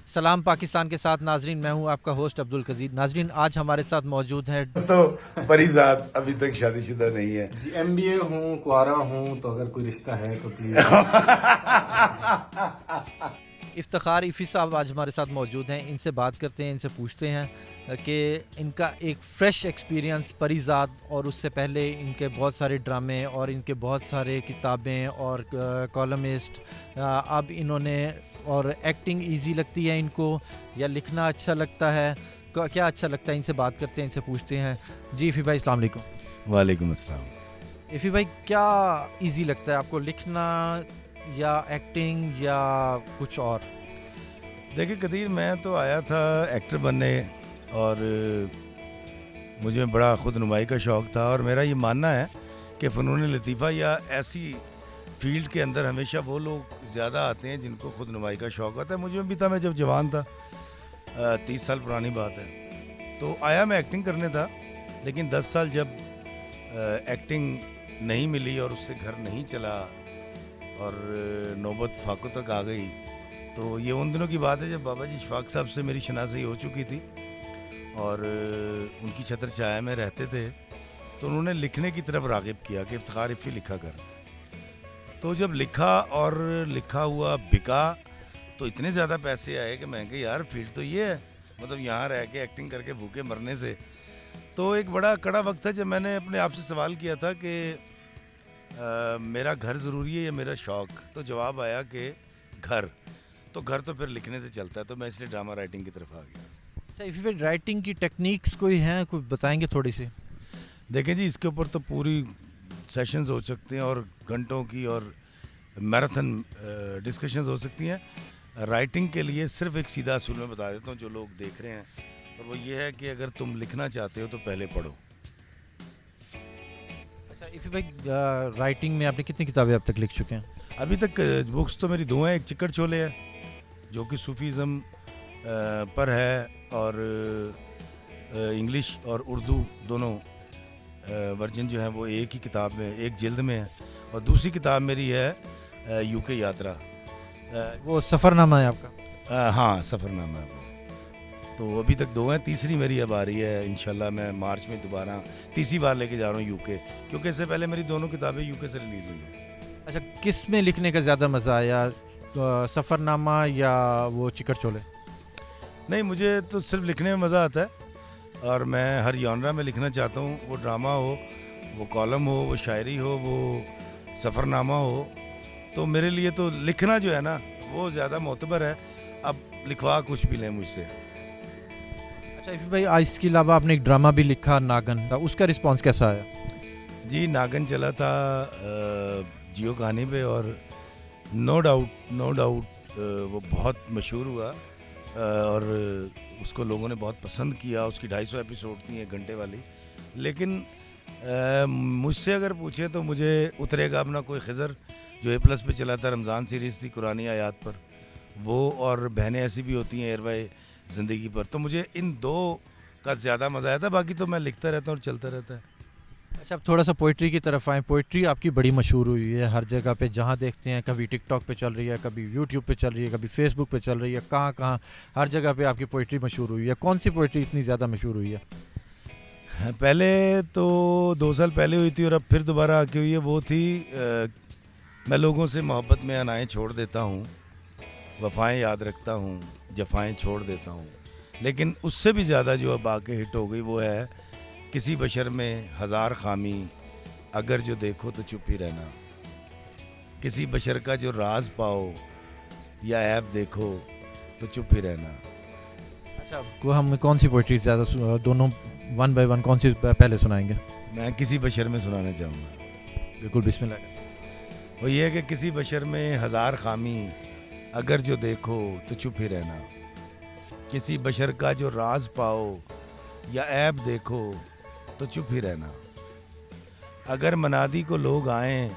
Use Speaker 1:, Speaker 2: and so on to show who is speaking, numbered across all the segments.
Speaker 1: सलाम पाकिस्तान के साथ नाजरीन, मैं हूं आपका होस्ट अब्दुल कजीर। नाजरीन, आज हमारे साथ मौजूद हैं
Speaker 2: तो परिजात अभी तक शादीशुदा नहीं है
Speaker 3: जी। एमबीए हूँ, कुआरा हूँ, तो अगर कोई रिश्ता है तो प्लीज।
Speaker 1: इफ्तिखार इफ़ी साहब आज हमारे साथ मौजूद हैं। इनसे बात करते हैं, इनसे पूछते हैं कि इनका एक फ़्रेश एक्सपीरियंस परिजात और उससे पहले इनके बहुत सारे ड्रामे और इनके बहुत सारे किताबें और कॉलमिस्ट। अब इन्होंने और एक्टिंग इजी लगती है इनको या लिखना अच्छा लगता है, क्या अच्छा लगता है? इनसे बात करते हैं, इनसे पूछते हैं। जी इफ़ी भाई, अस्सलाम वालेकुम।
Speaker 2: वालेकुम अस्सलाम।
Speaker 1: इफ़ी भाई, क्या इजी लगता है आपको, लिखना या एक्टिंग या कुछ और?
Speaker 2: देखिए कदीर, मैं तो आया था एक्टर बनने और मुझे बड़ा खुद नुमाई का शौक़ था और मेरा ये मानना है कि फ़नून लतीफ़ा या ऐसी फील्ड के अंदर हमेशा वो लोग ज़्यादा आते हैं जिनको खुद नुमाई का शौक़ होता है। मुझे भी था, मैं जब जवान था, 30 साल पुरानी बात है, तो आया मैं एक्टिंग करने था, लेकिन 10 साल जब एक्टिंग नहीं मिली और उससे घर नहीं चला और नौबत फाको तक आ गई, तो ये उन दिनों की बात है जब बाबा जी इशफाक साहब से मेरी शनासी हो चुकी थी और उनकी छत्र छाया में रहते थे, तो उन्होंने लिखने की तरफ राग़िब किया कि इफ्तिखार इफ़ी लिखा कर। तो जब लिखा और लिखा हुआ बिका तो इतने ज़्यादा पैसे आए कि मैं कहा यार फील्ड तो ये है, मतलब यहाँ रह के एक्टिंग करके भूखे मरने से। तो एक बड़ा कड़ा वक्त था जब मैंने अपने आप से सवाल किया था कि मेरा घर ज़रूरी है या मेरा शौक़? तो जवाब आया कि घर। तो घर तो फिर लिखने से चलता है, तो मैं इसलिए ड्रामा राइटिंग की तरफ आ गया।
Speaker 1: अच्छा इफ़ी भाई, राइटिंग की टेक्निक्स कोई हैं, कोई बताएंगे थोड़ी सी?
Speaker 2: देखें जी, इसके ऊपर तो पूरी सेशंस हो सकते हैं और घंटों की और मैराथन डिस्कशंस हो सकती हैं। राइटिंग के लिए सिर्फ एक सीधा असूल मैं बता देता हूँ जो लोग देख रहे हैं, और वो ये है कि अगर तुम लिखना चाहते हो तो पहले पढ़ो।
Speaker 1: अच्छा इफ़ी भाई, राइटिंग में आपने कितनी किताबें अब तक लिख चुके हैं?
Speaker 2: अभी तक बुक्स तो मेरी 2 हैं। एक चिकड़ छोले है जो कि सूफीज़म पर है और इंग्लिश और उर्दू दोनों वर्जन जो है वो एक ही किताब में, एक जिल्द में है, और दूसरी किताब मेरी है यूके यात्रा।
Speaker 1: वो सफ़रनामा है आपका?
Speaker 2: हाँ, सफ़रनामा है वो। तो अभी तक 2 हैं, तीसरी मेरी अब आ रही है इंशाल्लाह। मैं मार्च में दोबारा तीसरी बार लेके जा रहा हूँ यूके, क्योंकि इससे पहले मेरी दोनों किताबें यूके से रिलीज़ हुई हैं।
Speaker 1: अच्छा, किस में लिखने का ज़्यादा मज़ा आया, सफ़रनामा या वो चिकड़ छोले?
Speaker 2: नहीं, मुझे तो सिर्फ लिखने में मज़ा आता है और मैं हर जॉनरा में लिखना चाहता हूँ। वो ड्रामा हो, वो कॉलम हो, वो शायरी हो, वो सफ़रनामा हो, तो मेरे लिए तो लिखना जो है ना वो ज़्यादा मोतबर है। अब लिखवा कुछ भी लें मुझसे।
Speaker 1: अच्छा इफ़ी भाई, आज इसके अलावा आपने एक ड्रामा भी लिखा नागन, उसका रिस्पॉन्स कैसा आया?
Speaker 2: जी, नागन चला था जियो कहानी पे और नो डाउट वो बहुत मशहूर हुआ और उसको लोगों ने बहुत पसंद किया। उसकी 250 एपिसोड थी, 1 घंटे वाली। लेकिन मुझसे अगर पूछे तो मुझे उतरेगा अपना कोई खिज़र जो A+ पे चला था, रमज़ान सीरीज़ थी कुरानी आयात पर, वो, और बहनें ऐसी भी होती हैं एयरवाई ज़िंदगी पर। तो मुझे इन 2 का ज़्यादा मज़ा आया था, बाकी तो मैं लिखता रहता हूँ और चलता रहता है।
Speaker 1: अच्छा, अब थोड़ा सा पोइट्री की तरफ आएँ। पोइट्री आपकी बड़ी मशहूर हुई है हर जगह पे, जहाँ देखते हैं कभी टिकटॉक पे चल रही है, कभी यूट्यूब पे चल रही है, कभी फेसबुक पे चल रही है, कहाँ कहाँ हर जगह पे आपकी पोइट्री मशहूर हुई है। कौन सी पोइट्री इतनी ज़्यादा मशहूर हुई है?
Speaker 2: पहले तो 2 साल पहले हुई थी और अब फिर दोबारा आके हुई है। वो थी मैं लोगों से मोहब्बत में अनाएँ छोड़ देता हूँ, वफ़ाएँ याद रखता हूँ, जफ़ाएँ छोड़ देता हूँ। लेकिन उससे भी ज़्यादा जो अब आके हिट हो गई वो है किसी बशर में हज़ार खामी, अगर जो देखो तो चुप ही रहना। किसी बशर का जो राज पाओ या ऐब देखो तो चुप ही रहना।
Speaker 1: अच्छा, को हम कौन सी पोइट्री ज़्यादा, दोनों 1 बाय 1 कौन सी पहले सुनाएंगे?
Speaker 2: मैं किसी बशर में सुनाना चाहूँगा।
Speaker 1: बिल्कुल, बिस्मिल्लाह।
Speaker 2: वो ये है कि किसी बशर में हज़ार खामी, अगर जो देखो तो चुप ही रहना। किसी बशर का जो राज पाओ या ऐब देखो तो चुप ही रहना। अगर मनादी को लोग आएं,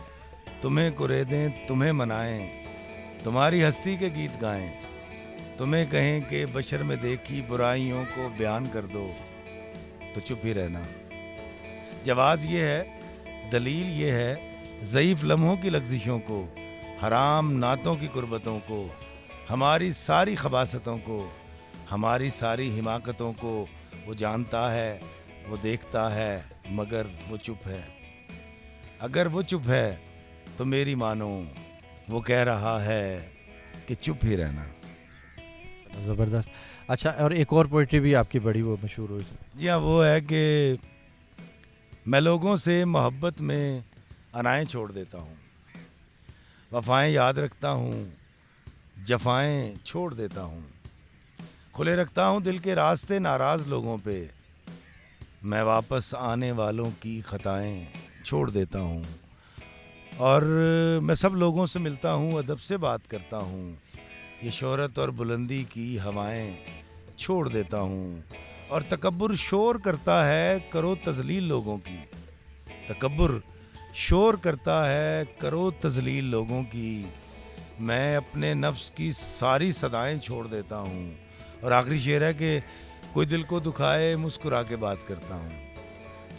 Speaker 2: तुम्हें कुरेदें, तुम्हें मनाएं, तुम्हारी हस्ती के गीत गाएं, तुम्हें कहें कि बशर में देखी बुराइयों को बयान कर दो तो चुप ही रहना। जवाज़ ये है, दलील ये है, ज़ईफ़ लम्हों की लग़ज़िशों को, हराम नातों की कुर्बतों को, हमारी सारी खबासतों को, हमारी सारी हिमाकतों को वो जानता है, वो देखता है, मगर वो चुप है। अगर वो चुप है तो मेरी मानो वो कह रहा है कि चुप ही रहना।
Speaker 1: ज़बरदस्त। अच्छा, और एक और पोइट्री भी आपकी बड़ी वो मशहूर हुई थी।
Speaker 2: जी हाँ, वो है कि मैं लोगों से मोहब्बत में अनाएं छोड़ देता हूँ, वफ़ाएं याद रखता हूँ, जफ़ाएं छोड़ देता हूँ, खुले रखता हूँ दिल के रास्ते नाराज़ लोगों पे, मैं वापस आने वालों की ख़ताएं छोड़ देता हूँ, और मैं सब लोगों से मिलता हूँ, अदब से बात करता हूँ, ये शोहरत और बुलंदी की हवाएं छोड़ देता हूँ, और तकब्बुर शोर करता है करो तजलील लोगों की, तकब्बुर शोर करता है करो तजलील लोगों की, मैं अपने नफ्स की सारी सदाएं छोड़ देता हूँ। और आखिरी शेर है कि कोई दिल को दुखाए मुस्कुरा के बात करता हूँ,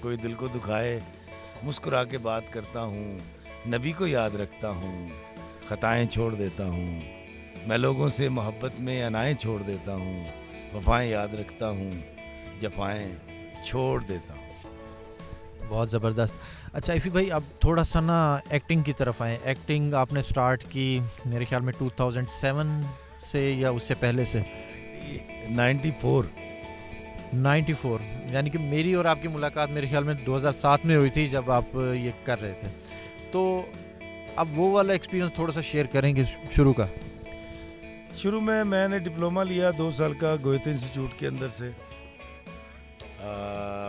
Speaker 2: कोई दिल को दुखाए मुस्कुरा के बात करता हूँ, नबी को याद रखता हूँ, ख़ताएं छोड़ देता हूँ, मैं लोगों से मोहब्बत में अनाएं छोड़ देता हूँ, वफ़ाएं याद रखता हूँ, जफ़ाएं छोड़ देता हूँ।
Speaker 1: बहुत ज़बरदस्त। अच्छा इफ़ी भाई, अब थोड़ा सा ना एक्टिंग की तरफ आएँ। एक्टिंग आपने स्टार्ट की मेरे ख्याल में 2007 से या उससे पहले से?
Speaker 2: 94।
Speaker 1: 94, यानी कि मेरी और आपकी मुलाकात मेरे ख्याल में 2007 में हुई थी जब आप ये कर रहे थे। तो अब वो वाला एक्सपीरियंस थोड़ा सा शेयर करेंगे शुरू का?
Speaker 2: शुरू में मैंने डिप्लोमा लिया 2 साल का गोयते इंस्टीट्यूट के अंदर से।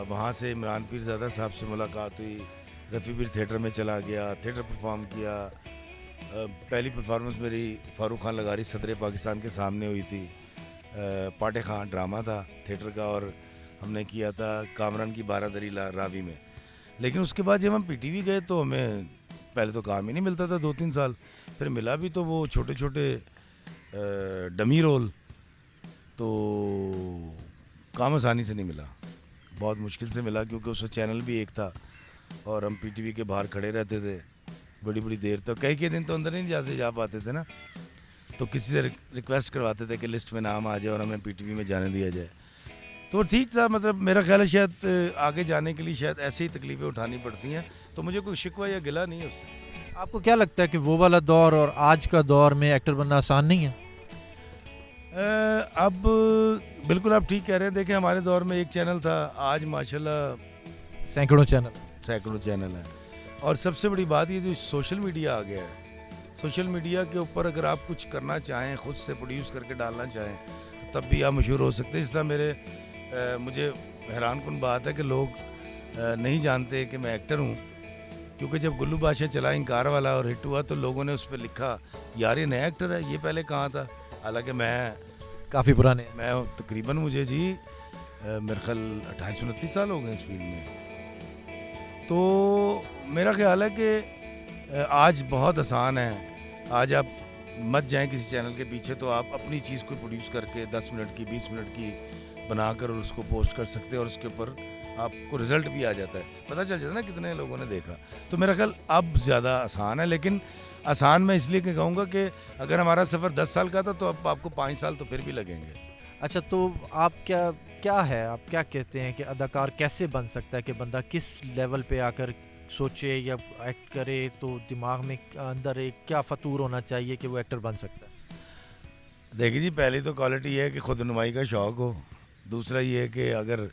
Speaker 2: वहाँ से इमरान पीरज़ादा साहब से मुलाकात हुई, रफ़ी पीर थिएटर में चला गया, थिएटर परफॉर्म किया। पहली परफॉर्मेंस मेरी फ़ारूक खान लगारी सदर पाकिस्तान के सामने हुई थी। पाटे खां ड्रामा था थिएटर का, और हमने किया था कामरान की बारादरी रावी में। लेकिन उसके बाद जब हम पीटीवी गए तो हमें पहले तो काम ही नहीं मिलता था 2-3 साल, फिर मिला भी तो वो छोटे छोटे डमी रोल, तो काम आसानी से नहीं मिला, बहुत मुश्किल से मिला, क्योंकि उसका चैनल भी एक था और हम पीटीवी के बाहर खड़े रहते थे बड़ी बड़ी देर तक। कई दिन तो अंदर नहीं जा पाते थे ना, तो किसी से रिक्वेस्ट करवाते थे कि लिस्ट में नाम आ जाए और हमें पीटीवी में जाने दिया जाए। तो ठीक था, मतलब मेरा ख्याल है शायद आगे जाने के लिए शायद ऐसे ही तकलीफ़ें उठानी पड़ती हैं, तो मुझे कोई शिकवा या गिला नहीं है उससे।
Speaker 1: आपको क्या लगता है कि वो वाला दौर और आज का दौर में एक्टर बनना आसान नहीं है?
Speaker 2: अब बिल्कुल आप ठीक कह रहे हैं। देखें, हमारे दौर में एक चैनल था, आज माशाल्लाह
Speaker 1: सैकड़ों चैनल
Speaker 2: है। और सबसे बड़ी बात ये जो सोशल मीडिया आ गया है, सोशल मीडिया के ऊपर अगर आप कुछ करना चाहें, ख़ुद से प्रोड्यूस करके डालना चाहें, तो तब भी आप मशहूर हो सकते हैं। इस तरह मुझे हैरान कुन बात है कि लोग नहीं जानते कि मैं एक्टर हूँ, क्योंकि जब गुल्लू बादशाह चला इंकार वाला और हिट हुआ तो लोगों ने उस पर लिखा यार ये नया एक्टर है, ये पहले कहाँ था। हालांकि मैं
Speaker 1: काफ़ी पुराने,
Speaker 2: मैं तकरीबन मुझे जी मेरे ख्याल 28-29 साल हो गए इस फील्ड में। तो मेरा ख्याल है कि आज बहुत आसान है। आज आप मत जाएं किसी चैनल के पीछे, तो आप अपनी चीज़ को प्रोड्यूस करके 10 मिनट की 20 मिनट की बनाकर और उसको पोस्ट कर सकते हैं, और उसके ऊपर आपको रिज़ल्ट भी आ जाता है, पता चल जाता है ना कितने लोगों ने देखा। तो मेरा ख्याल अब ज़्यादा आसान है, लेकिन आसान मैं इसलिए कहूँगा कि अगर हमारा सफ़र 10 साल का था तो अब आपको 5 साल तो फिर भी लगेंगे।
Speaker 1: अच्छा, तो आप क्या है, आप क्या कहते हैं कि अदाकार कैसे बन सकता है, कि बंदा किस लेवल पे आकर सोचे या एक्ट करे, तो दिमाग में अंदर एक क्या फतूर होना चाहिए कि वो एक्टर बन सकता है?
Speaker 2: देखिए जी, पहली तो क्वालिटी है कि खुद नुमाई का शौक़ हो। दूसरा ये है कि अगर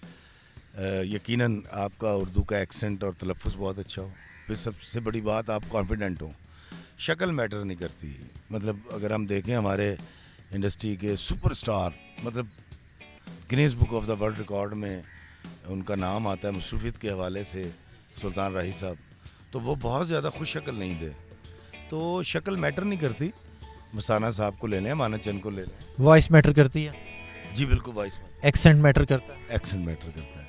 Speaker 2: यकीनन आपका उर्दू का एक्सेंट और तलफ़्फ़ुज़ बहुत अच्छा हो। फिर सबसे बड़ी बात, आप कॉन्फिडेंट हो। शक्ल मैटर नहीं करती। मतलब अगर हम देखें हमारे इंडस्ट्री के सुपरस्टार, मतलब Guinness book of the world record में उनका नाम आता है मसरूफियत के हवाले से, सुल्तान राही साहब, तो वो बहुत ज़्यादा खुश शक्ल नहीं थे। तो शक्ल मैटर नहीं करती। मसाना साहब को ले लें, मानद चंद को ले लें।
Speaker 1: वॉइस मैटर करती है?
Speaker 2: जी बिल्कुल, वॉइस मैटर।
Speaker 1: एक्सेंट मैटर करता है?
Speaker 2: एक्सेंट मैटर करता है।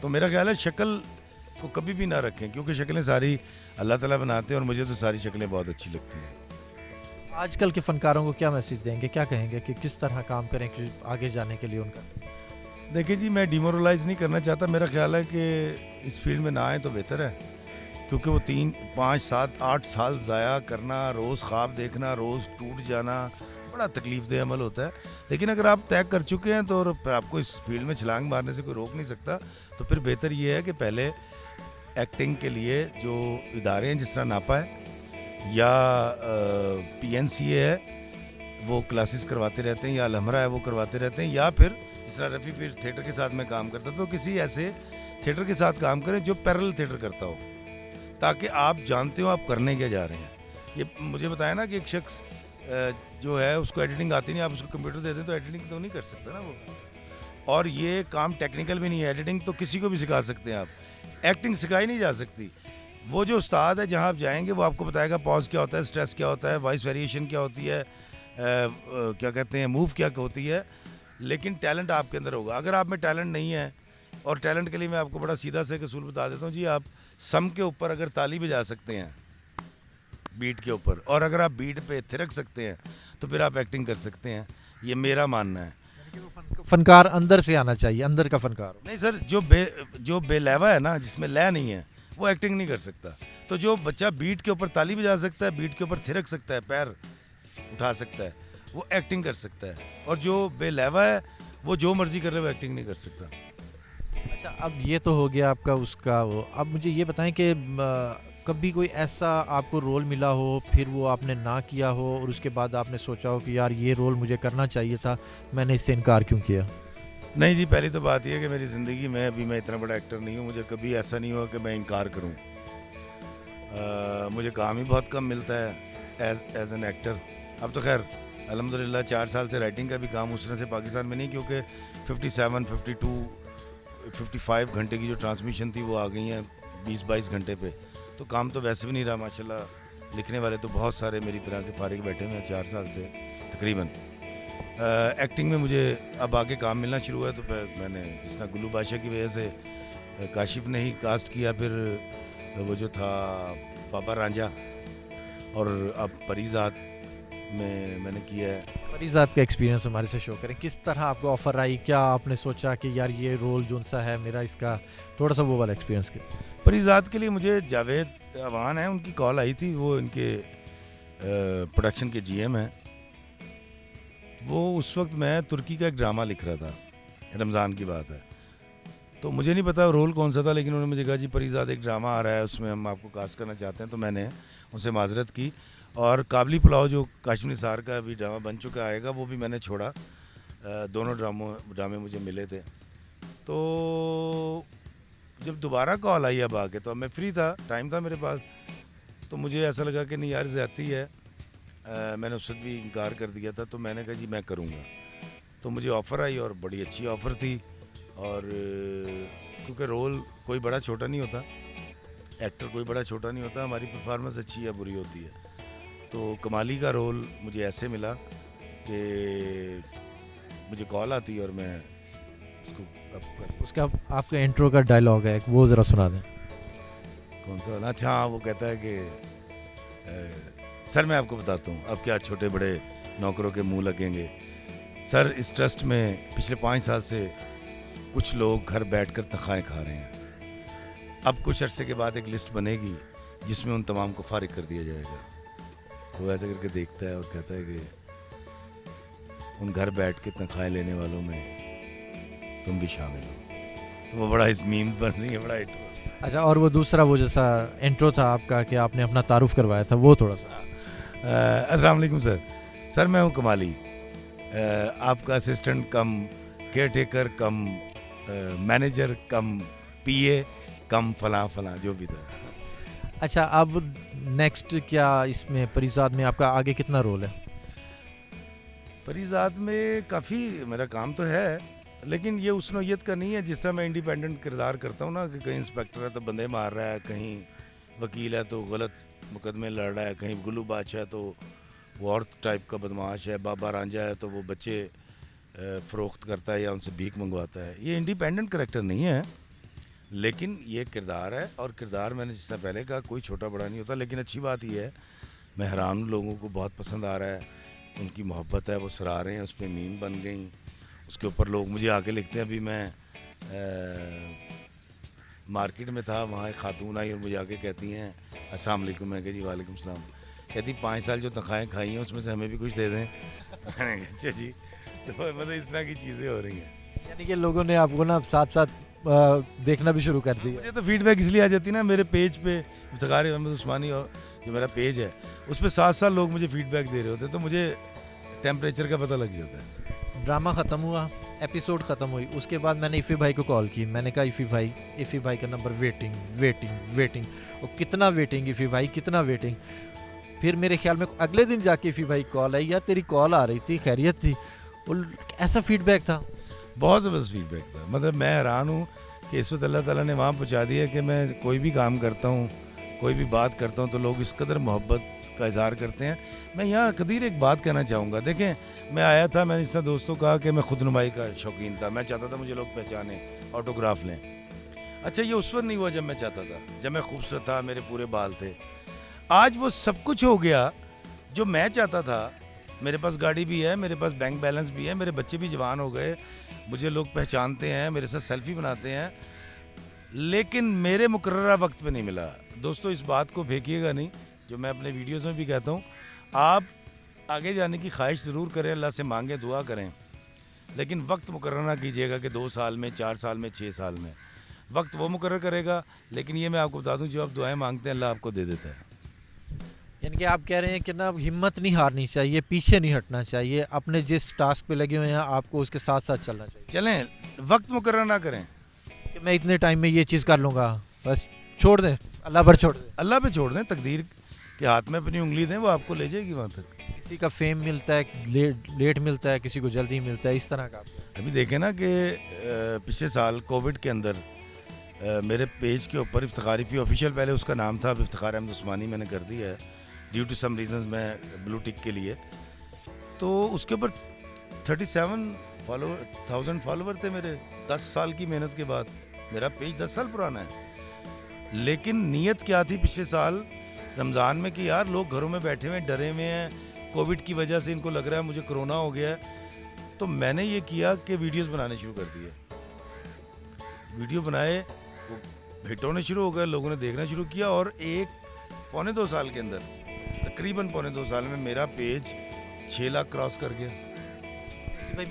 Speaker 2: तो मेरा ख्याल है शक्ल को कभी भी ना रखें, क्योंकि शक्लें सारी अल्लाह ताला बनाते हैं, और मुझे तो सारी शक्लें बहुत अच्छी लगती हैं।
Speaker 1: आजकल के फनकारों को क्या मैसेज देंगे, क्या कहेंगे कि किस तरह काम करें कि आगे जाने के लिए उनका?
Speaker 2: देखिए जी, मैं डिमोरलाइज़ नहीं करना चाहता। मेरा ख्याल है कि इस फील्ड में ना आए तो बेहतर है, क्योंकि वो 3 5 7 8 साल ज़ाया करना, रोज़ ख्वाब देखना, रोज़ टूट जाना, बड़ा तकलीफ़देह अमल होता है। लेकिन अगर आप तय कर चुके हैं तो और आपको इस फील्ड में छलांग मारने से कोई रोक नहीं सकता, तो फिर बेहतर ये है कि पहले एक्टिंग के लिए जो इदारे हैं, जिस तरह नापा है या PNCA है, वो क्लासेस करवाते रहते हैं, या अलहमरा है वो करवाते रहते हैं, या फिर जिस तरह रफ़ी पीर थिएटर के साथ मैं काम करता, तो किसी ऐसे थिएटर के साथ काम करें जो पैरेलल थिएटर करता हो, ताकि आप जानते हो आप करने क्या जा रहे हैं। ये मुझे बताया ना कि एक शख्स जो है उसको एडिटिंग आती नहीं, आप उसको कंप्यूटर दे दें तो एडिटिंग तो नहीं कर सकता ना वो। और ये काम टेक्निकल भी नहीं है, एडिटिंग तो किसी को भी सिखा सकते हैं आप, एक्टिंग सिखाई नहीं जा सकती। वो जो उस्ताद है जहाँ आप जाएंगे वो आपको बताएगा पॉज क्या होता है, स्ट्रेस क्या होता है, वॉइस वेरिएशन क्या होती है, क्या कहते हैं, मूव क्या होती है। लेकिन टैलेंट आपके अंदर होगा। अगर आप में टैलेंट नहीं है, और टैलेंट के लिए मैं आपको बड़ा सीधा से असूल बता देता हूँ जी, आप सम के ऊपर अगर ताली बजा सकते हैं बीट के ऊपर, और अगर आप बीट पे थिरक सकते हैं, तो फिर आप एक्टिंग कर सकते हैं। ये मेरा मानना है।
Speaker 1: फनकार अंदर से आना चाहिए, अंदर का फनकार।
Speaker 2: नहीं सर, जो बेलैवा है ना, जिसमें लय नहीं है, वो एक्टिंग नहीं कर सकता। तो जो बच्चा बीट के ऊपर ताली बजा सकता है, बीट के ऊपर थिरक सकता है, पैर उठा सकता है, वो एक्टिंग कर सकता है। और जो बेलैवा है वो जो मर्जी कर रहे वो एक्टिंग नहीं कर सकता।
Speaker 1: अच्छा, अब ये तो हो गया आपका उसका वो। अब मुझे ये बताएं कि कभी कोई ऐसा आपको रोल मिला हो, फिर वो आपने ना किया हो, और उसके बाद आपने सोचा हो कि यार ये रोल मुझे करना चाहिए था, मैंने इससे इनकार क्यों किया?
Speaker 2: नहीं जी, पहली तो बात यह है कि मेरी ज़िंदगी में अभी मैं इतना बड़ा एक्टर नहीं हूँ, मुझे कभी ऐसा नहीं हुआ कि मैं इनकार करूँ। मुझे काम ही बहुत कम मिलता है एज एन एक्टर। अब तो खैर अल्हम्दुलिल्लाह 4 साल से राइटिंग का भी काम उस तरह से पाकिस्तान में नहीं, क्योंकि 57, 52, 55 घंटे की जो ट्रांसमिशन थी वो आ गई हैं 20-22 घंटे पे। तो काम तो वैसे भी नहीं रहा माशाल्लाह। लिखने वाले तो बहुत सारे मेरी तरह के फारिग बैठे हुए हैं 4 साल से तकरीबन। एक्टिंग में मुझे अब आगे काम मिलना शुरू हुआ है, तो मैंने जिस तरह गुल्लू बादशाह की वजह से काशिफ ने ही कास्ट किया, फिर वो जो था बाबा रांझा, और अब परीज़ात में मैंने किया है।
Speaker 1: परीज़ात का एक्सपीरियंस हमारे से शो करें, किस तरह आपको ऑफ़र आई, क्या आपने सोचा कि यार ये रोल जो सा है मेरा, इसका थोड़ा सा वो वाला एक्सपीरियंस किया?
Speaker 2: परीज़ात के लिए मुझे जावेद अवान है, उनकी कॉल आई थी, वो इनके प्रोडक्शन के GM हैं। वो उस वक्त मैं तुर्की का एक ड्रामा लिख रहा था, रमज़ान की बात है, तो मुझे नहीं पता रोल कौन सा था, लेकिन उन्होंने मुझे कहा जी परीज़ात एक ड्रामा आ रहा है, उसमें हम आपको कास्ट करना चाहते हैं। तो मैंने उनसे माजरत की, और काबली पुलाव जो काशिफ निसार का अभी ड्रामा बन चुका आएगा, वो भी मैंने छोड़ा। दोनों ड्रामे मुझे मिले थे। तो जब दोबारा कॉल आई अब आके, तो अब मैं फ्री था, टाइम था मेरे पास, तो मुझे ऐसा लगा कि नहीं यार ज़्यादती है। मैंने उस वक्त भी इनकार कर दिया था, तो मैंने कहा जी मैं करूँगा। तो मुझे ऑफ़र आई, और बड़ी अच्छी ऑफ़र थी। और क्योंकि रोल कोई बड़ा छोटा नहीं होता, एक्टर कोई बड़ा छोटा नहीं होता, हमारी परफॉर्मेंस अच्छी या बुरी होती है। तो कमाली का रोल मुझे ऐसे मिला कि मुझे कॉल आती और मैं उसको
Speaker 1: उसका आपका इंट्रो का डायलॉग है, वो ज़रा सुना दें।
Speaker 2: कौन सा वाला? अच्छा हाँ, वो कहता है कि सर मैं आपको बताता हूँ, अब क्या छोटे बड़े नौकरों के मुंह लगेंगे। सर इस ट्रस्ट में पिछले 5 साल से कुछ लोग घर बैठकर तनख्वाहें खा रहे हैं। अब कुछ अरसे के बाद एक लिस्ट बनेगी जिसमें उन तमाम को फारिग कर दिया जाएगा। तो ऐसा करके देखता है और कहता है कि उन घर बैठ के तनख्वाहें लेने वालों में तुम भी शामिल हो। तो वो बड़ा इस मीम बन रही है, बड़ा हिट हुआ।
Speaker 1: अच्छा, और वो दूसरा वो जैसा इंट्रो था आपका कि आपने अपना तारुफ करवाया था, वो थोड़ा सा।
Speaker 2: अस्सलाम वालेकुम सर। सर मैं हूँ कमाली, आपका असिस्टेंट कम केयर टेकर कम मैनेजर कम PA कम फलां फलां जो भी था।
Speaker 1: अच्छा, अब नेक्स्ट क्या इसमें परीज़ात में आपका आगे कितना रोल है?
Speaker 2: परीज़ात में काफ़ी मेरा काम तो है, लेकिन ये उस नौयत का नहीं है जिस तरह मैं इंडिपेंडेंट किरदार करता हूँ ना, कि कहीं इंस्पेक्टर है तो बंदे मार रहा है, कहीं वकील है तो गलत मुकदमे लड़ रहा है, कहीं गुल्लू बादशाह है तो वो औरत टाइप का बदमाश है, बाबा रांझा है तो वो बच्चे फ़रोख्त करता है या उनसे भीख मंगवाता है। ये इंडिपेंडेंट करैक्टर नहीं है, लेकिन ये किरदार है, और किरदार मैंने जिस तरह पहले कहा कोई छोटा बड़ा नहीं होता। लेकिन अच्छी बात यह है, मैं हैरान हूँ, लोगों को बहुत पसंद आ रहा है, उनकी मोहब्बत है, वो सराह रहे हैं, उस पर मीम बन गई, उसके ऊपर लोग मुझे आके लिखते हैं। अभी मैं मार्केट में था, वहाँ एक खातून आई और मुझे आके कहती हैं अस्सलाम वालेकुम। मैं कहा जी वालेकुम सलाम। कहती 5 साल जो तनख्वाहें खाई हैं उसमें से हमें भी कुछ दे दें। मैंने कहा अच्छा जी। तो मतलब इस तरह की चीज़ें हो रही हैं।
Speaker 1: यानी कि लोगों ने आपको ना साथ साथ देखना भी शुरू कर दिया।
Speaker 2: मुझे तो फीडबैक इसलिए आ जाती है ना, मेरे पेज पे इफ्तिखार अहमद उस्मानी और जो मेरा पेज है उस पर 7 साल लोग मुझे फीडबैक दे रहे होते, तो मुझे टेम्परेचर का पता लग जाता है।
Speaker 1: ड्रामा ख़त्म हुआ, एपिसोड ख़त्म हुई, उसके बाद मैंने इफ़ी भाई को कॉल की। मैंने कहा इफ़ी भाई का नंबर वेटिंग वेटिंग वेटिंग, और कितना वेटिंग इफ़ी भाई, कितना वेटिंग। फिर मेरे ख्याल में अगले दिन जाके इफ़ी भाई कॉल आई, यार तेरी कॉल आ रही थी, खैरियत थी। और ऐसा फीडबैक था,
Speaker 2: बहुत ज़बरदस्त फीडबैक था। मतलब मैं हैरान हूँ कि इस वक्त अल्लाह ताला ने वहाँ पहुँचा दिया कि मैं कोई भी काम करता हूँ, कोई भी बात करता हूँ तो लोग इस कदर मोहब्बत का इजहार करते हैं। मैं यहाँ कदीर एक बात कहना चाहूँगा। देखें, मैं आया था, मैंने इस तरह दोस्तों कहा कि मैं खुद नुमाई का शौकीन था, मैं चाहता था मुझे लोग पहचाने, ऑटोग्राफ लें। अच्छा, ये उस वक्त नहीं हुआ जब मैं चाहता था, जब मैं खूबसूरत था, मेरे पूरे बाल थे। आज वो सब कुछ हो गया जो मैं चाहता था। मेरे पास गाड़ी भी है, मेरे पास बैंक बैलेंस भी है, मेरे बच्चे भी जवान हो गए, मुझे लोग पहचानते हैं, मेरे साथ सेल्फी बनाते हैं, लेकिन मेरे मुकर्ररा वक्त पे नहीं मिला। दोस्तों, इस बात को फेंकिएगा नहीं, जो मैं अपने वीडियोस में भी कहता हूँ। आप आगे जाने की ख्वाहिश ज़रूर करें, अल्लाह से मांगें, दुआ करें, लेकिन वक्त मुकर्रर ना कीजिएगा कि 2 साल में, 4 साल में, 6 साल में। वक्त वो मुकर्रर करेगा, लेकिन ये मैं आपको बता दूँ, जो आप दुआएं मांगते हैं अल्लाह आपको दे देता है।
Speaker 1: यानी कि आप कह रहे हैं कि ना हिम्मत नहीं हारनी चाहिए, पीछे नहीं हटना चाहिए, अपने जिस टास्क पे लगे हुए हैं आपको उसके साथ साथ चलना चाहिए।
Speaker 2: चलें, वक्त मुकर्रर ना करें
Speaker 1: कि मैं इतने टाइम में ये चीज़ कर लूँगा, बस छोड़ दें, अल्लाह पर छोड़ दें।
Speaker 2: अल्लाह पे छोड़ दें, तकदीर के हाथ में अपनी उंगली दें, वो आपको ले जाएगी वहाँ तक।
Speaker 1: किसी का फेम मिलता है, लेट मिलता है, किसी को जल्दी मिलता है, इस तरह का।
Speaker 2: अभी देखें ना कि पिछले साल कोविड के अंदर मेरे पेज के ऊपर इफ्तिखारी फी ऑफिशियल, पहले उसका नाम था, अब इफ्तिखार अहमद उस्मानी मैंने कर दिया है ड्यू टू सम रीजंस, मैं ब्लू टिक के लिए। तो उसके ऊपर 37,000 फॉलोवर थे मेरे। 10 साल की मेहनत के बाद मेरा पेज 10 साल पुराना है। लेकिन नीयत क्या थी पिछले साल रमज़ान में कि यार लोग घरों में बैठे हुए डरे हुए हैं, कोविड की वजह से इनको लग रहा है मुझे कोरोना हो गया है। तो मैंने ये किया कि वीडियोस बनाने शुरू कर दिए। वीडियो बनाए, वो हिट होने शुरू हो गए, लोगों ने देखना शुरू किया, और 1-2 साल के अंदर, तकरीबन 2 साल में मेरा पेज 6 लाख क्रॉस कर गया।
Speaker 1: भाई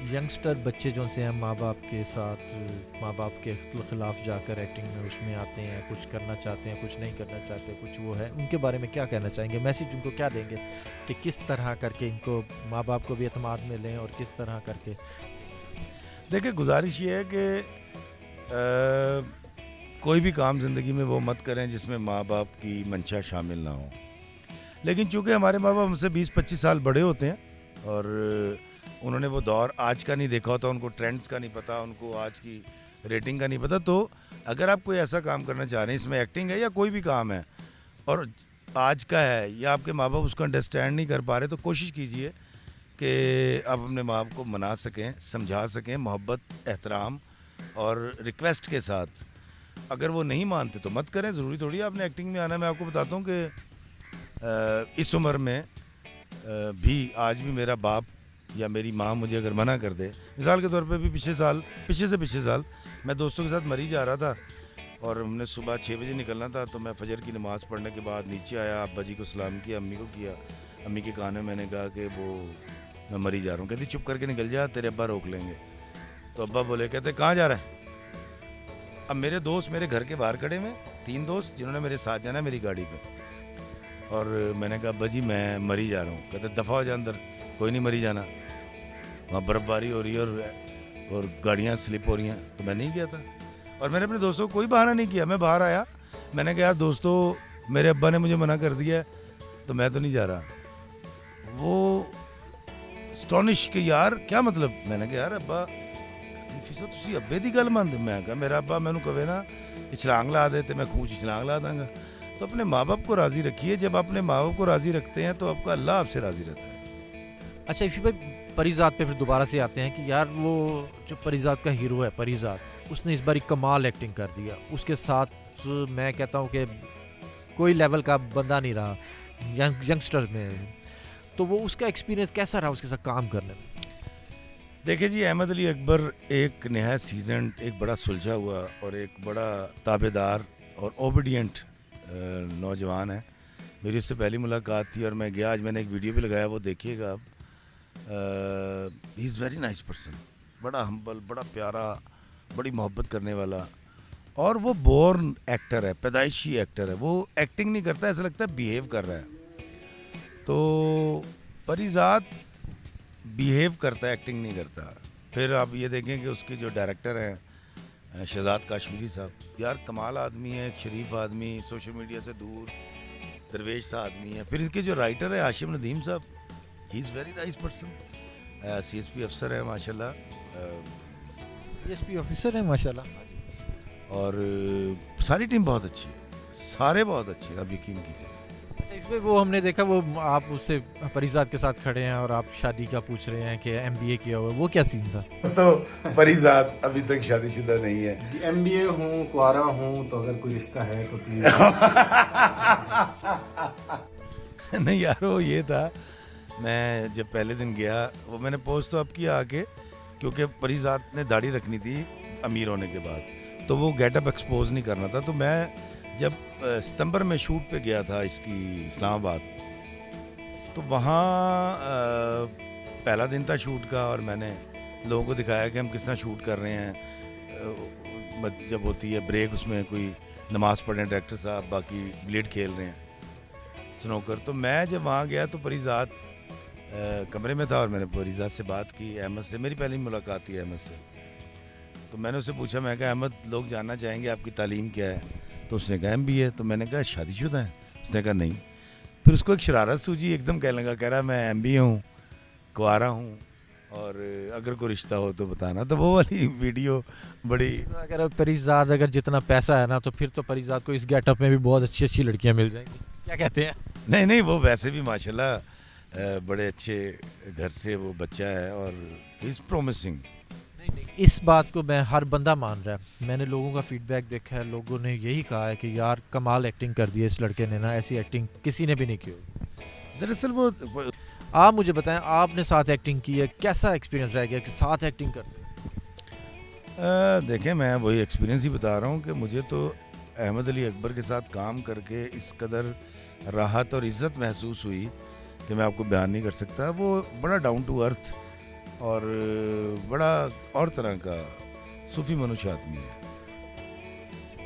Speaker 1: यंगस्टर बच्चे जो से हैं माँ बाप के साथ, माँ बाप के खिलाफ जाकर एक्टिंग में उसमें आते हैं, कुछ करना चाहते हैं, कुछ नहीं करना चाहते, कुछ वो है, उनके बारे में क्या कहना चाहेंगे, मैसेज उनको क्या देंगे कि किस तरह करके इनको माँ बाप को भी एतमाद में लें, और किस तरह करके।
Speaker 2: देखिए, गुजारिश ये है कि कोई भी काम ज़िंदगी में वो मत करें जिसमें माँ बाप की मंशा शामिल ना हो। लेकिन चूँकि हमारे माँ बाप हमसे 20-25 साल बड़े होते हैं, और उन्होंने वो दौर आज का नहीं देखा होता, उनको ट्रेंड्स का नहीं पता, उनको आज की रेटिंग का नहीं पता। तो अगर आप कोई ऐसा काम करना चाह रहे हैं, इसमें एक्टिंग है या कोई भी काम है, और आज का है, या आपके माँ बाप उसको अंडरस्टैंड नहीं कर पा रहे, तो कोशिश कीजिए कि आप अपने माँ बाप को मना सकें, समझा सकें, मोहब्बत, एहतराम और रिक्वेस्ट के साथ। अगर वो नहीं मानते तो मत करें, ज़रूरी थोड़ी आपने एक्टिंग में आना है। मैं आपको बताता हूँ कि इस उम्र में भी आज भी मेरा बाप या मेरी माँ मुझे अगर मना कर दे, मिसाल के तौर पे भी पिछले साल मैं दोस्तों के साथ मरी जा रहा था, और हमने सुबह 6 बजे निकलना था, तो मैं फजर की नमाज़ पढ़ने के बाद नीचे आया, अब्बा जी को सलाम किया, अम्मी को किया। अम्मी के कान में मैंने कहा कि वो मैं मरी जा रहा हूँ। कहती चुप करके निकल जा, तेरे अब्बा रोक लेंगे। तो अब्बा बोले, कहते कहाँ जा रहा है? अब मेरे दोस्त मेरे घर के बाहर खड़े हुए, 3 दोस्त जिन्होंने मेरे साथ जाना है मेरी गाड़ी पे, और मैंने कहा अब्बा जी मैं मरी जा रहा हूँ। कहते दफ़ा हो जा अंदर, कोई नहीं मरी जाना, वहाँ बर्फ़बारी हो रही है और गाड़ियाँ स्लिप हो रही हैं। तो मैं नहीं गया था, और मैंने अपने दोस्तों को कोई बहाना नहीं किया। मैं बाहर आया, मैंने कहा यार दोस्तों, मेरे अब्बा ने मुझे मना कर दिया है, तो मैं तो नहीं जा रहा। वो स्टॉनिश कि यार क्या मतलब? मैंने कहा यार अब्बा, फिसा तुसी अब्बे दी गल मनदे? मैं कहा मेरा अब्बा मैनू कहे ना कि छलांग ला दे, तो मैं खूह च छलांग ला दूंगा। तो अपने माँ बाप को राज़ी रखिए। जब अपने माँ बाप को राज़ी रखते हैं तो आपका अल्लाह आपसे राज़ी रहता है।
Speaker 1: अच्छा इफ़ी भाई, परिजात पे फिर दोबारा से आते हैं कि यार वो जो परिजात का हीरो है परिजात, उसने इस बार कमाल एक्टिंग कर दिया। उसके साथ मैं कहता हूँ कि कोई लेवल का बंदा नहीं रहा यंगस्टर में। तो वो उसका एक्सपीरियंस कैसा रहा उसके साथ काम करने में?
Speaker 2: देखिए जी, अहमद अली अकबर एक नहायत सीजन, एक बड़ा सुलझा हुआ और एक बड़ा ताबेदार और ओबीडियंट नौजवान है। मेरी उससे पहली मुलाकात थी और मैं गया, आज मैंने एक वीडियो भी लगाया, वो देखिएगा आप। He is very nice person, बड़ा हम्बल, बड़ा प्यारा, बड़ी मोहब्बत करने वाला। और वो बोर्न एक्टर है, पैदाइशी एक्टर है। वो एक्टिंग नहीं करता, ऐसा लगता है बिहेव कर रहा है। तो परिजात बिहेव करता है, एक्टिंग नहीं करता। फिर आप ये देखें कि उसके जो डायरेक्टर हैं शहजाद काश्मीरी साहब, यार कमाल आदमी है, एक शरीफ आदमी, सोशल मीडिया से दूर, दरवेश सा आदमी है। फिर इसके जो राइटर है आशिम नदीम साहब, he is very nice person, CSP अफसर है माशाल्लाह,
Speaker 1: CSP ऑफिसर है माशाल्लाह।
Speaker 2: और सारी टीम बहुत अच्छी है, सारे बहुत अच्छे हैं, आप यकीन कीजिए।
Speaker 1: अच्छा, इसमें वो हमने देखा, वो आप उससे परिजात के साथ खड़े हैं और आप शादी का पूछ रहे हैं कि MBA किया हुआ, वो क्या सीन था?
Speaker 2: तो परिजात अभी तक शादीशुदा नहीं है
Speaker 3: जी। MBA हूँ, कुआरा हूँ, तो अगर कोई रिश्ता है तो प्लीज।
Speaker 2: नहीं यार, वो ये था, मैं जब पहले दिन गया, वो मैंने पोस्ट तो अब किया आके, क्योंकि परिजात ने दाढ़ी रखनी थी अमीर होने के बाद, तो वो गेटअप एक्सपोज नहीं करना था। तो मैं जब सितंबर में शूट पे गया था इसकी इस्लामाबाद, तो वहाँ पहला दिन था शूट का, और मैंने लोगों को दिखाया कि हम किस तरह शूट कर रहे हैं। जब होती है ब्रेक, उसमें कोई नमाज़ पढ़ रहे हैं डायरेक्टर साहब, बाकी ब्लेड खेल रहे हैं, स्नोकर। तो मैं जब वहाँ गया तो परिजात कमरे में था, और मैंने परिजात से बात की, अहमद से मेरी पहली मुलाकात थी अहमद से। तो मैंने उससे पूछा, मैं कहा अहमद, लोग जानना चाहेंगे आपकी तालीम क्या है? तो उसने कहा MBA। तो मैंने कहा शादीशुदा है? उसने कहा नहीं। फिर उसको एक शरारत सूझी, एकदम कहने लगा, कह रहा मैं MBA हूँ, कुआरा हूँ, और अगर कोई रिश्ता हो तो बताना। तो वो वाली वीडियो बड़ी,
Speaker 1: अगर परिजात, अगर जितना पैसा है ना, तो फिर तो परिजात को इस गेटअप में भी बहुत अच्छी अच्छी लड़कियां मिल जाएंगी, क्या कहते हैं?
Speaker 2: नहीं नहीं, वो वैसे भी माशाल्लाह बड़े अच्छे घर से वो बच्चा है, और ही इज़ प्रोमिसिंग।
Speaker 1: नहीं नहीं, इस बात को मैं, हर बंदा मान रहा है। मैंने लोगों का फीडबैक देखा है, लोगों ने यही कहा है कि यार कमाल एक्टिंग कर दी है इस लड़के ने ना, ऐसी एक्टिंग किसी ने भी नहीं की होगी।
Speaker 2: दरअसल वो
Speaker 1: आप मुझे बताएं, आपने साथ एक्टिंग की है, कैसा एक्सपीरियंस रह गया कि साथ एक्टिंग करते?
Speaker 2: देखें, मैं वही एक्सपीरियंस ही बता रहा हूँ कि मुझे तो अहमद अली अकबर के साथ काम करके इस कदर राहत और इज़्ज़त महसूस हुई कि मैं आपको बयान नहीं कर सकता। वो बड़ा डाउन टू अर्थ और बड़ा और तरह का सूफी मनुष्य आदमी है।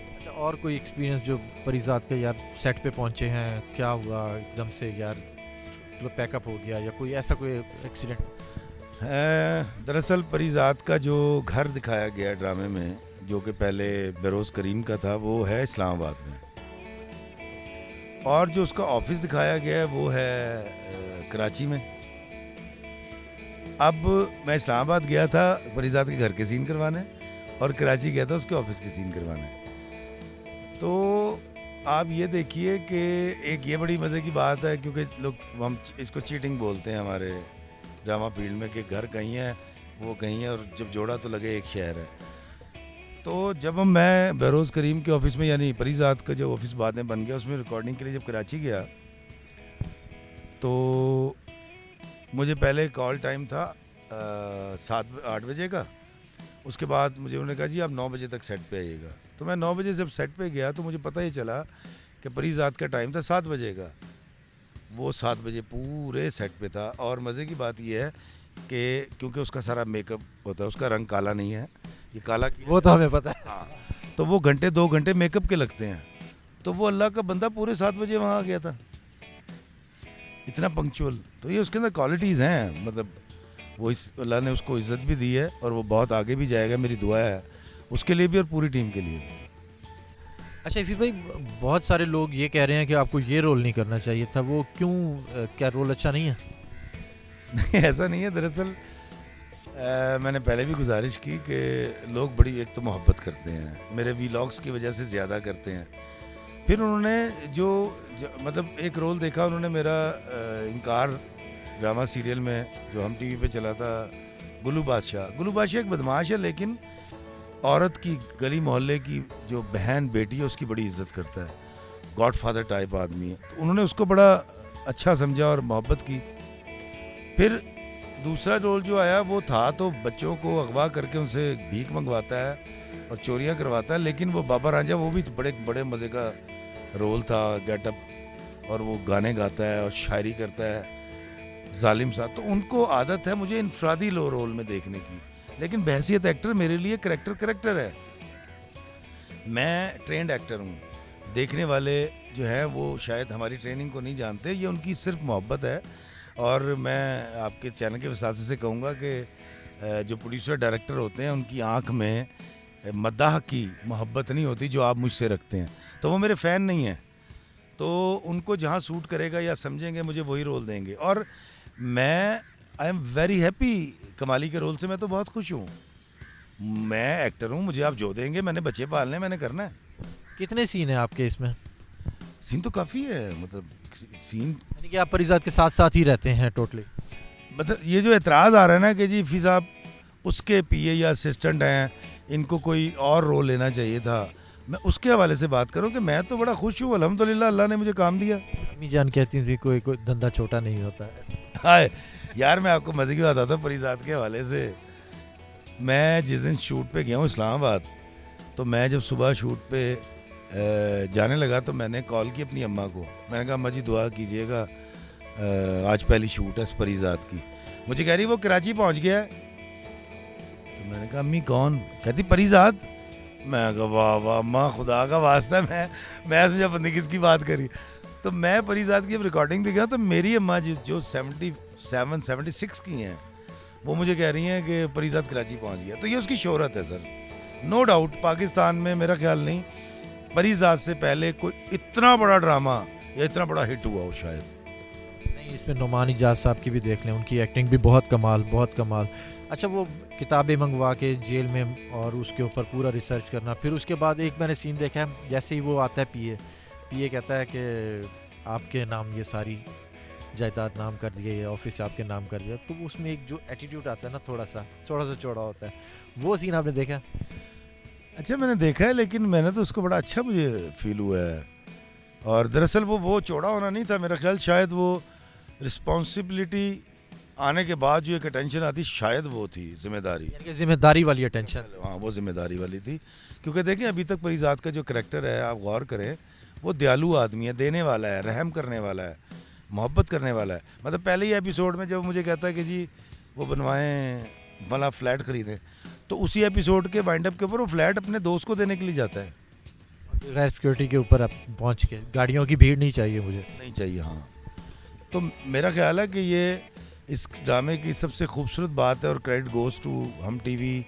Speaker 1: अच्छा, और कोई एक्सपीरियंस जो परिजात का, यार सेट पे पहुंचे हैं, क्या हुआ एकदम से यार पैकअप हो गया, या कोई ऐसा कोई एक्सीडेंट?
Speaker 2: दरअसल परिजात का जो घर दिखाया गया ड्रामे में, जो कि पहले बेरोज़ करीम का था, वो है इस्लामाबाद में, और जो उसका ऑफिस दिखाया गया है वो है कराची में। अब मैं इस्लामाबाद गया था परिजात के घर के सीन करवाने, और कराची गया था उसके ऑफिस के सीन करवाने। तो आप ये देखिए कि एक ये बड़ी मज़े की बात है, क्योंकि लोग, हम इसको चीटिंग बोलते हैं हमारे ड्रामा फील्ड में, कि घर कहीं है वो कहीं है, और जब जोड़ा तो लगे एक शहर है। तो जब मैं बेरोज़ करीम के ऑफिस में, यानी परिजात का जो ऑफिस बाद में बन गया, उसमें रिकॉर्डिंग के लिए जब कराची गया, तो मुझे पहले कॉल टाइम था 7-8 बजे का। उसके बाद मुझे उन्होंने कहा जी आप 9 बजे तक सेट पे आइएगा। तो मैं 9 बजे जब सेट पे गया तो मुझे पता ही चला कि परिजात का टाइम था 7 बजे का। वो 7 बजे पूरे सेट पे था। और मज़े की बात यह है कि क्योंकि उसका सारा मेकअप होता है, उसका रंग काला नहीं है, ये काला
Speaker 1: वो तो हमें पता है।
Speaker 2: हाँ, तो वो घंटे 2 घंटे मेकअप के लगते हैं। तो वो अल्लाह का बंदा पूरे 7 बजे वहाँ आ गया था, इतना पंक्चुअल। तो ये उसके अंदर क्वालिटीज़ हैं, मतलब वो इस अल्लाह ने उसको इज़्ज़त भी दी है, और वो बहुत आगे भी जाएगा, मेरी दुआ है उसके लिए भी और पूरी टीम के लिए भी।
Speaker 1: अच्छा इफ़ी भाई, बहुत सारे लोग ये कह रहे हैं कि आपको ये रोल नहीं करना चाहिए था, वो क्यों, क्या रोल अच्छा नहीं है?
Speaker 2: नहीं, ऐसा नहीं है। दरअसल मैंने पहले भी गुजारिश की कि लोग बड़ी एक तो मोहब्बत करते हैं, मेरे वीलॉग्स की वजह से ज़्यादा करते हैं। फिर उन्होंने जो मतलब एक रोल देखा उन्होंने मेरा, इनकार ड्रामा सीरियल में जो हम टीवी पे चला था, गुल्लू बादशाह एक बदमाश है, लेकिन औरत की, गली मोहल्ले की जो बहन बेटी है उसकी बड़ी इज्जत करता है, गॉडफादर टाइप आदमी है। तो उन्होंने उसको बड़ा अच्छा समझा और मोहब्बत की। फिर दूसरा रोल जो आया वो था तो बच्चों को अगवा करके उनसे भीख मंगवाता है और चोरियां करवाता है, लेकिन वो बाबा रांझा वो भी बड़े बड़े मज़े का रोल था, गेटअप, और वो गाने गाता है और शायरी करता है जालिम सा। तो उनको आदत है मुझे इनफरादी लो रोल में देखने की, लेकिन बहसियत एक्टर मेरे लिए करेक्टर है। मैं ट्रेंड एक्टर हूँ, देखने वाले जो है वो शायद हमारी ट्रेनिंग को नहीं जानते, ये उनकी सिर्फ मोहब्बत है। और मैं आपके चैनल के वसासे से कहूँगा कि जो प्रोड्यूसर डायरेक्टर होते हैं उनकी आंख में मद्दाह की मोहब्बत नहीं होती जो आप मुझसे रखते हैं, तो वो मेरे फ़ैन नहीं हैं, तो उनको जहाँ सूट करेगा या समझेंगे मुझे वही रोल देंगे। और मैं आई एम वेरी हैप्पी कमाली के रोल से, मैं तो बहुत खुश हूँ। मैं एक्टर हूँ, मुझे आप जो देंगे, मैंने बच्चे पालने, मैंने करना है।
Speaker 1: कितने सीन हैं आपके इसमें?
Speaker 2: सीन तो काफ़ी है, मतलब सीन,
Speaker 1: यानी कि आप परिजात के साथ साथ ही रहते हैं टोटली?
Speaker 2: मतलब ये जो एतराज़ आ रहा है ना कि जी इफ़ी साहब उसके पीए या असिस्टेंट हैं, इनको कोई और रोल लेना चाहिए था, मैं उसके हवाले से बात करूं कि मैं तो बड़ा खुश हूँ, अल्हम्दुलिल्लाह अल्लाह ने मुझे काम दिया।
Speaker 1: अम्मी जान कहती थी कोई कोई धंधा छोटा नहीं होता है।
Speaker 2: हाय यार, मैं आपको मज़े की बात आता हूँ परिजात के हवाले से। मैं जिस दिन शूट पे गया हूँ इस्लामाबाद, तो मैं जब सुबह शूट पे जाने लगा तो मैंने कॉल की अपनी अम्मा को, मैंने कहा अम्मा जी दुआ कीजिएगा, आज पहली शूट है परिजात की। मुझे कह रही वो कराची पहुँच गया है। तो मैंने कहा अम्मी कौन? कहती परिजात। मैं कहा वाह वाह अम्मा, खुदा का वास्ता, मैं समझा बंदी किसकी बात करी। तो मैं परिजात की अब रिकॉर्डिंग भी गया, तो मेरी अम्मा जी जो 76 की हैं, वो मुझे कह रही हैं कि परिजात कराची पहुंच गया। तो ये उसकी शोहरत है सर, नो डाउट। पाकिस्तान में मेरा ख्याल नहीं परिजात से पहले कोई इतना बड़ा ड्रामा या इतना बड़ा हिट हुआ हो शायद।
Speaker 1: नहीं, इसमें नुमान इजाज साहब की भी देख लें, उनकी एक्टिंग भी बहुत कमाल, बहुत कमाल। अच्छा, वो किताबें मंगवा के जेल में और उसके ऊपर पूरा रिसर्च करना, फिर उसके बाद एक मैंने सीन देखा है, जैसे ही वो आता है पीए कहता है कि आपके नाम ये सारी जायदाद नाम कर दिए, ये ऑफिस आपके नाम कर दिया, तो उसमें एक जो एटीट्यूड आता है ना, थोड़ा सा चौड़ा होता है, वो सीन आपने देखा?
Speaker 2: अच्छा मैंने देखा है, लेकिन मैंने तो उसको बड़ा अच्छा मुझे फील हुआ है। और दरअसल वो चौड़ा होना नहीं था मेरा ख्याल, शायद वो रिस्पॉन्सिबिलिटी आने के बाद जो एक अटेंशन आती शायद वो थी जिम्मेदारी,
Speaker 1: यानी कि जिम्मेदारी वाली अटेंशन।
Speaker 2: हाँ वो जिम्मेदारी वाली थी। क्योंकि देखें अभी तक परिजात का जो करैक्टर है, आप गौर करें, वो दयालु आदमी है, देने वाला है, रहम करने वाला है, मोहब्बत करने वाला है। मतलब पहले ही एपिसोड में जब मुझे कहता है कि जी वो बनवाएं वाला फ्लैट खरीदें, तो उसी एपिसोड के वाइंड अप के ऊपर वो फ्लैट अपने दोस्त को देने के लिए जाता है।
Speaker 1: गैर सिक्योरिटी के ऊपर आप पहुँच के, गाड़ियों की भीड़ नहीं चाहिए मुझे,
Speaker 2: नहीं चाहिए, हाँ। तो मेरा ख्याल है कि ये इस ड्रामे की सबसे खूबसूरत बात है, और क्रेडिट गोज़ टू हम टीवी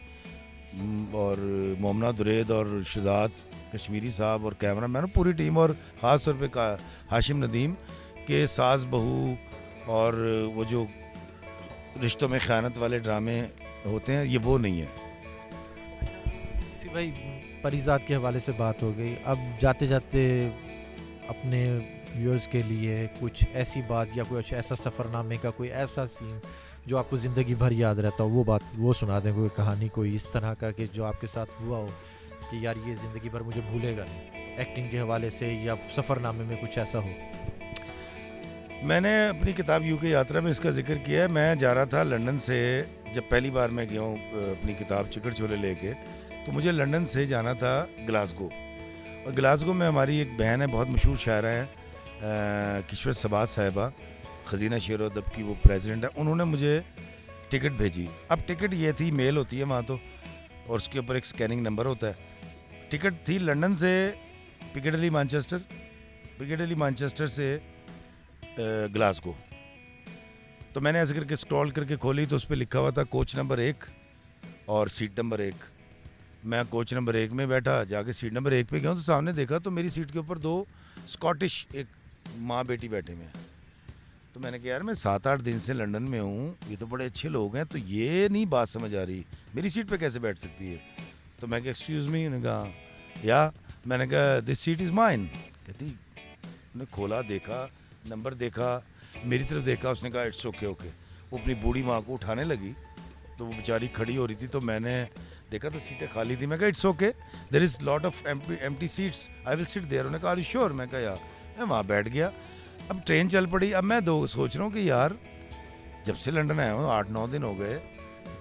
Speaker 2: और मोमना दुरैद और शहजाद कश्मीरी साहब और कैमरा मैन, पूरी टीम, और ख़ास तौर पे हाशिम नदीम के सास बहू और वो जो रिश्तों में ख़यानत वाले ड्रामे होते हैं, ये वो नहीं है।
Speaker 1: फिर भाई परिजात के हवाले से बात हो गई, अब जाते जाते अपने व्यूअर्स के लिए कुछ ऐसी बात या कुछ ऐसा सफ़रनामे का कोई ऐसा सीन जो आपको ज़िंदगी भर याद रहता हो, वो बात वो सुना दें, कोई कहानी कोई इस तरह का कि जो आपके साथ हुआ हो कि यार ये ज़िंदगी भर मुझे भूलेगा नहीं, एक्टिंग के हवाले से या सफ़रनामे में कुछ ऐसा हो।
Speaker 2: मैंने अपनी किताब यूके यात्रा में इसका जिक्र किया है। मैं जा रहा था लंदन से, जब पहली बार मैं गया हूँ अपनी किताब चिकड़ छोले लेके, तो मुझे लंदन से जाना था ग्लासगो, और ग्लासगो में हमारी एक बहन है, बहुत मशहूर शायरा है, किश्वर सबात साहिबा, खजीना शेर व अदब की वो प्रेसिडेंट है, उन्होंने मुझे टिकट भेजी। अब टिकट ये थी, मेल होती है वहाँ तो, और उसके ऊपर एक स्कैनिंग नंबर होता है। टिकट थी लंदन से पिकेडिली मैनचेस्टर, पिकेडिली मैनचेस्टर से ग्लासगो। तो मैंने ऐसे करके स्क्रॉल करके खोली, तो उस पर लिखा हुआ था कोच नंबर 1 और सीट नंबर 1। मैं कोच नंबर 1 में बैठा, जाके सीट नंबर 1 पे गया, तो सामने देखा तो मेरी सीट के ऊपर 2 स्कॉटिश, एक माँ बेटी बैठे हुए हैं। तो मैंने कहा यार मैं 7-8 दिन से लंदन में हूँ, ये तो बड़े अच्छे लोग हैं, तो ये नहीं बात समझ आ रही मेरी सीट पे कैसे बैठ सकती है। तो मैं कहा एक्सक्यूज़ मी, उन्होंने कहा या, मैंने कहा दिस सीट इज़ माइन। कहती, उन्होंने खोला, देखा, नंबर देखा, मेरी तरफ देखा, उसने कहा इट्स ओके ओके। वो अपनी बूढ़ी माँ को उठाने लगी, तो वो बेचारी खड़ी हो रही थी, तो मैंने देखा तो सीटें खाली थी। मैं कहा it's okay, there is lot of empty seats, I will sit there. उन्होंने कहा आर यू श्योर? मैं कहा यार, मैं वहाँ बैठ गया। अब ट्रेन चल पड़ी। अब मैं सोच रहा हूँ कि यार जब से लंदन आया हूँ 8-9 दिन हो गए,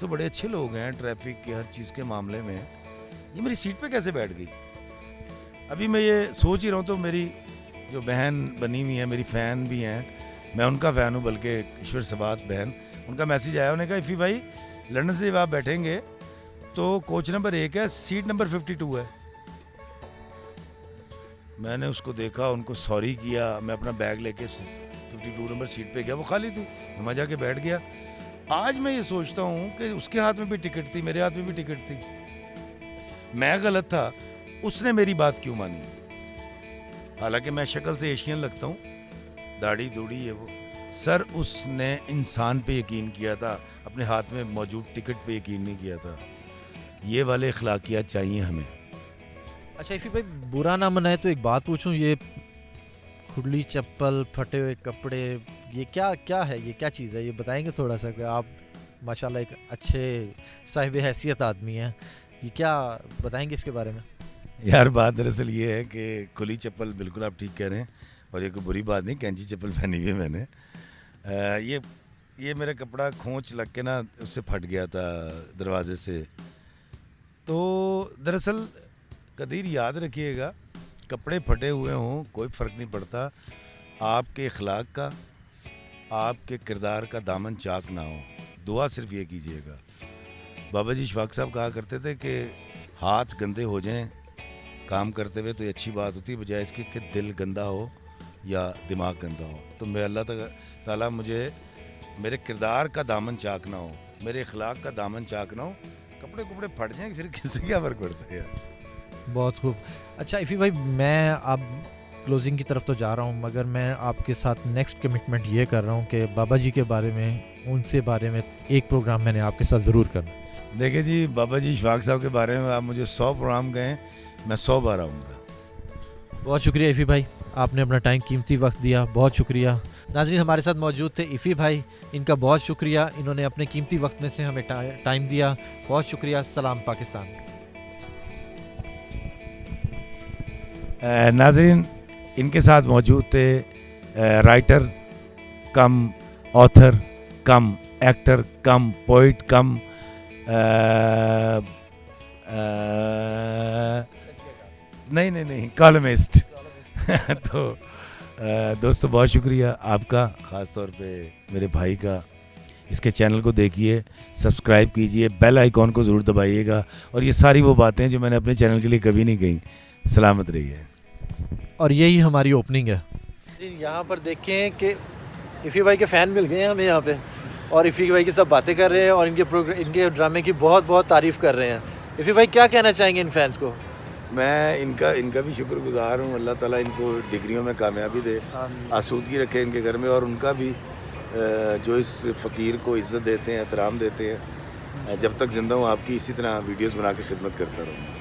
Speaker 2: तो बड़े अच्छे लोग हैं ट्रैफिक के हर चीज़ के मामले में। ये मेरी सीट पे कैसे बैठ गई? अभी मैं ये सोच ही रहा हूँ, तो मेरी जो बहन बनी हुई है, मेरी फ़ैन भी हैं, मैं उनका फ़ैन हूँ, बल्कि ईश्वर सबात बहन, उनका मैसेज आया, उन्होंने कहा इफ़ी भाई लंदन से जब आप बैठेंगे तो कोच नंबर 1 है, सीट नंबर 52 है। मैंने उसको देखा, उनको सॉरी किया, मैं अपना बैग लेके 52 नंबर सीट पे गया, वो खाली थी, मैं वहाँ जाके बैठ गया। आज मैं ये सोचता हूँ कि उसके हाथ में भी टिकट थी, मेरे हाथ में भी टिकट थी, मैं गलत था, उसने मेरी बात क्यों मानी? हालांकि मैं शक्ल से एशियन लगता हूँ, दाढ़ी दूढ़ी है वो, सर उसने इंसान पे यकीन किया था, अपने हाथ में मौजूद टिकट पे यकीन नहीं किया था। ये वाले अखलाकियात चाहिए हमें।
Speaker 1: अच्छा इफ़ी भाई, बुरा ना मनाए तो एक बात पूछूं, ये खुली चप्पल, फटे हुए कपड़े, ये क्या क्या है, ये क्या चीज़ है, ये बताएंगे थोड़ा सा? कि आप माशाल्लाह एक अच्छे साहिब हैसियत आदमी हैं, ये क्या बताएंगे इसके बारे में?
Speaker 2: यार बात दरअसल ये है कि खुली चप्पल, बिल्कुल आप ठीक कह रहे हैं, और ये कोई बुरी बात नहीं, कैंची चप्पल पहनी हुई है मैंने। ये मेरा कपड़ा खोंच लग के ना उससे फट गया था दरवाजे से। तो दरअसल कदीर याद रखिएगा, कपड़े फटे हुए हों कोई फ़र्क नहीं पड़ता, आपके अखलाक का, आपके किरदार का दामन चाक ना हो। दुआ सिर्फ ये कीजिएगा। बाबा जी इशफाक साहब कहा करते थे कि हाथ गंदे हो जाएं काम करते हुए तो ये अच्छी बात होती है, बजाय इसके कि दिल गंदा हो या दिमाग गंदा हो। तो मैं अल्लाह ताला मुझे मेरे किरदार का दामन चाक ना हो, मेरे अखलाक का दामन चाक ना हो। कपड़े कुपड़े फट जाएं फिर किसी क्या फ़र्क पड़ता है यार।
Speaker 1: बहुत खूब। अच्छा इफ़ी भाई, मैं अब क्लोजिंग की तरफ तो जा रहा हूँ, मगर मैं आपके साथ नेक्स्ट कमिटमेंट ये कर रहा हूँ कि बाबा जी के बारे में, उनसे बारे में एक प्रोग्राम मैंने आपके साथ ज़रूर करना।
Speaker 2: देखिए जी, बाबा जी इशफाक साहब के बारे में आप मुझे 100 प्रोग्राम कहें, मैं 100 बार आऊँगा।
Speaker 1: बहुत शुक्रिया इफ़ी भाई, आपने अपना टाइम, कीमती वक्त दिया, बहुत शुक्रिया। नाज़रीन, हमारे साथ मौजूद थे इफ़ी भाई, इनका बहुत शुक्रिया, इन्होंने अपने कीमती वक्त में से हमें टाइम दिया, बहुत शुक्रिया। सलाम पाकिस्तान।
Speaker 2: नाज़रीन, इनके साथ मौजूद थे राइटर कम ऑथर कम एक्टर कम पोइट कम नहीं कॉलमिस्ट। तो दोस्तों बहुत शुक्रिया आपका, ख़ास तौर पे मेरे भाई का। इसके चैनल को देखिए, सब्सक्राइब कीजिए, बेल आइकॉन को ज़रूर दबाइएगा, और ये सारी वो बातें जो मैंने अपने चैनल के लिए कभी नहीं कही। सलामत रहिए।
Speaker 1: और यही हमारी ओपनिंग है। यहाँ पर देखें कि इफ़ी भाई के फ़ैन मिल गए हैं हमें यहाँ पे, और इफ़ी भाई की सब बातें कर रहे हैं और इनके ड्रामे की बहुत बहुत तारीफ़ कर रहे हैं। इफ़ी भाई क्या कहना चाहेंगे इन फैंस को?
Speaker 2: मैं इनका भी शुक्रगुजार हूँ। अल्लाह ताला इनको डिग्रियों में कामयाबी दे, आसूदगी रखे इनके घर में, और उनका भी जो इस फ़कीर को इज़्ज़त देते हैं, एहतराम देते हैं। जब तक ज़िंदा हूँ आपकी इसी तरह वीडियोस बना के खिदमत करता रहूँगा।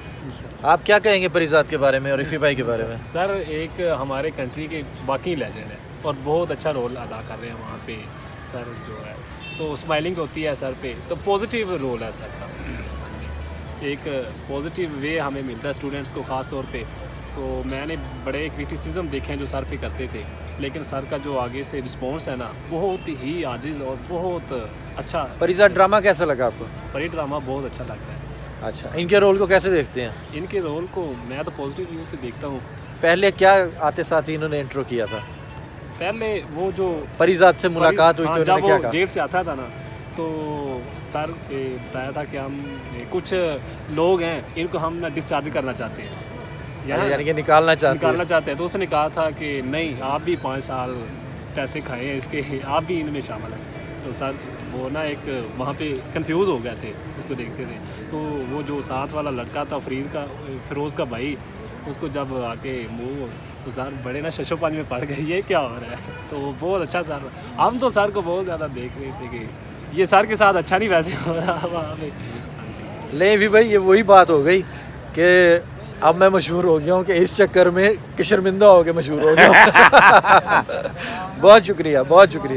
Speaker 1: आप क्या कहेंगे परिजात के बारे में और इफ़ी भाई के बारे में?
Speaker 4: सर एक हमारे कंट्री के बाकी लेजेंड है और बहुत अच्छा रोल अदा कर रहे हैं वहाँ पे सर जो है, तो स्माइलिंग होती है सर पे, तो पॉजिटिव रोल है सर का, एक पॉजिटिव वे हमें मिलता है स्टूडेंट्स को ख़ास तौर पे। तो मैंने बड़े क्रिटिसिज्म देखे हैं जो सर पे करते थे, लेकिन सर का जो आगे से रिस्पॉन्स है ना, बहुत ही आजिज़ और बहुत अच्छा।
Speaker 1: परिजात ड्रामा कैसा लगा आपको?
Speaker 4: परी ड्रामा बहुत अच्छा लगता है।
Speaker 1: अच्छा, इनके रोल को कैसे देखते हैं?
Speaker 4: इनके रोल को मैं तो पॉजिटिव व्यू से देखता हूँ।
Speaker 1: पहले क्या आते साथ ही इन्होंने इंट्रो किया था?
Speaker 4: पहले वो जो
Speaker 1: परिजात से मुलाकात हुई, तो
Speaker 4: जब
Speaker 1: क्या
Speaker 4: वो
Speaker 1: कहा?
Speaker 4: जेल से आता था ना, तो सर बताया था कि हम कुछ लोग हैं, इनको हम ना डिस्चार्ज करना चाहते हैं,
Speaker 1: यानी कि निकालना चाहते
Speaker 4: हैं। तो उसने कहा था कि नहीं, आप भी 5 साल पैसे खाए हैं इसके, आप भी इनमें शामिल हैं। तो सर वो ना एक वहाँ पे कंफ्यूज हो गए थे, उसको देखते थे। तो वो जो साथ वाला लड़का था फिरोज़ का भाई, उसको जब आके मुँह, तो सर बड़े ना शशोपान में पड़ गए, ये क्या हो रहा है। तो बहुत अच्छा सर, हम तो सर को बहुत ज़्यादा देख रहे थे कि ये सर के साथ अच्छा नहीं वैसे हो रहा वहाँ पे।
Speaker 1: ले भी भाई, ये वही बात हो गई कि अब मैं मशहूर हो गया हूँ कि इस चक्कर में कि शर्मिंदा हो के मशहूर हो गया हूँ। बहुत शुक्रिया, बहुत शुक्रिया।